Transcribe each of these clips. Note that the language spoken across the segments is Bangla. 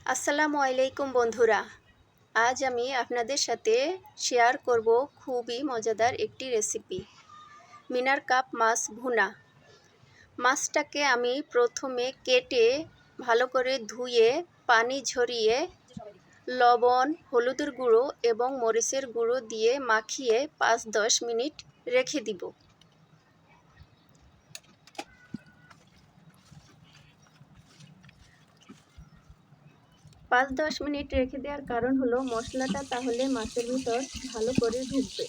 আসসালামু আলাইকুম বন্ধুরা। আজ আমি আপনাদের সাথে শেয়ার করব খুবই মজাদার একটি রেসিপি, মিনার কাপ মাছ ভুনা। মাছটাকে আমি প্রথমে কেটে ভালো করে ধুয়ে পানি ঝরিয়ে লবণ, হলুদের গুঁড়ো এবং মরিচের গুঁড়ো দিয়ে মাখিয়ে 5-10 মিনিট রেখে দিব। 5-10 মিনিট রেখে দেওয়ার কারণ হলো মশলাটা তাহলে মাছের ভিতর ভালো করে ঢুকবে।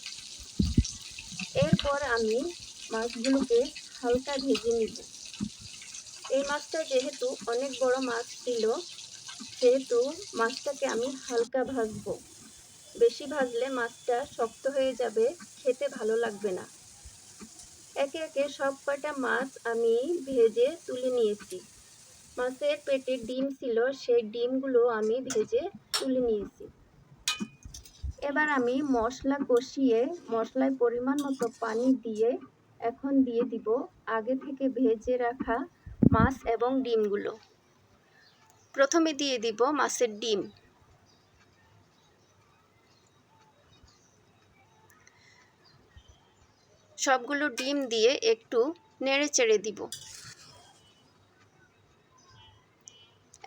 এরপর আমি মাছগুলোকে হালকা ভেজে নিব। এই মাছটা যেহেতু অনেক বড় মাছ ছিল, সেহেতু মাছটাকে আমি হালকা ভাজবো। বেশি ভাজলে মাছটা শক্ত হয়ে যাবে, খেতে ভালো লাগবে না। একে একে সব কয়টা মাছ আমি ভেজে তুলে নিয়েছি। মাছের পেটে ডিম ছিল, সেই ডিমগুলো আমি ভেজে তুলে নিয়েছি। এবার আমি মশলা কষিয়ে মশলায় পরিমাণ মতো পানি দিয়ে এখন দিয়ে দিব আগে থেকে ভেজে রাখা মাছ এবং ডিমগুলো। প্রথমে দিয়ে দিব মাছের ডিম। সবগুলো ডিম দিয়ে একটু নেড়ে চেড়ে দিব।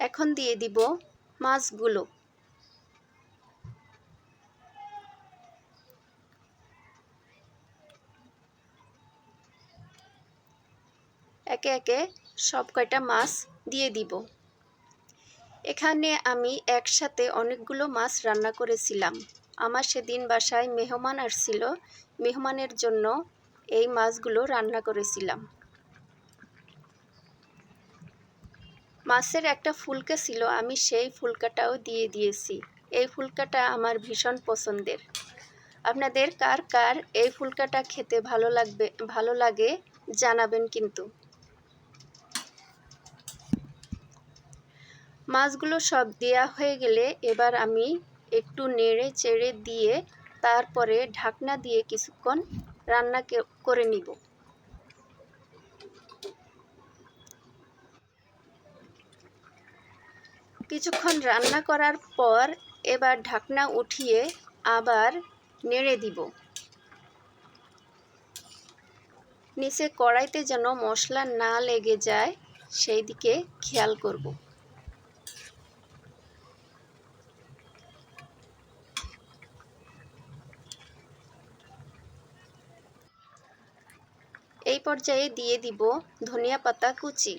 এখন দিয়ে দিব মাছগুলো। একে একে সব কয়টা মাছ দিয়ে দিব। এখানে আমি একসাথে অনেকগুলো মাছ রান্না করেছিলাম। আমার সেদিন বাসায় মেহমান আসছিল, মেহমানের জন্য এই মাছগুলো রান্না করেছিলাম। মাছের একটা ফুলকা ছিল, আমি সেই ফুলকাটাও দিয়ে দিয়েছি। এই ফুলকাটা আমার ভীষণ পছন্দের। আপনাদের কার কার এই ফুলকাটা খেতে ভালো লাগে জানাবেন কিন্তু। মাছগুলো সব দেয়া হয়ে গেলে এবার আমি একটু নেড়ে চেড়ে দিয়ে তারপরে ঢাকনা দিয়ে কিছুক্ষণ রান্না করে নিব। কিছুক্ষণ রান্না করার পর এবার ঢাকনা উঠিয়ে আবার নেড়ে দিব। নিচে কড়াইতে যেন মশলা না লেগে যায় সেই দিকে খেয়াল করব। এই পর্যায়ে দিয়ে দিব ধনিয়া পাতা কুচি।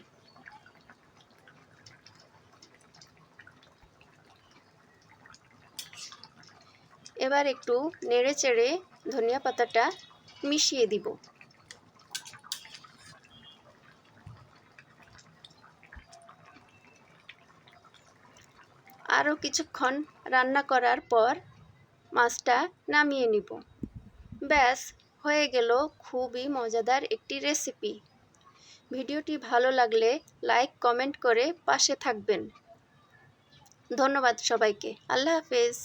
এবার একটু নেড়ে চেড়ে ধনিয়া পাতাটা মিশিয়ে দিব। আরও কিছুক্ষণ রান্না করার পর মাছটা নামিয়ে নিব। ব্যাস, হয়ে গেল খুবই মজাদার একটি রেসিপি। ভিডিওটি ভালো লাগলে লাইক কমেন্ট করে পাশে থাকবেন। ধন্যবাদ সবাইকে। আল্লাহ হাফেজ।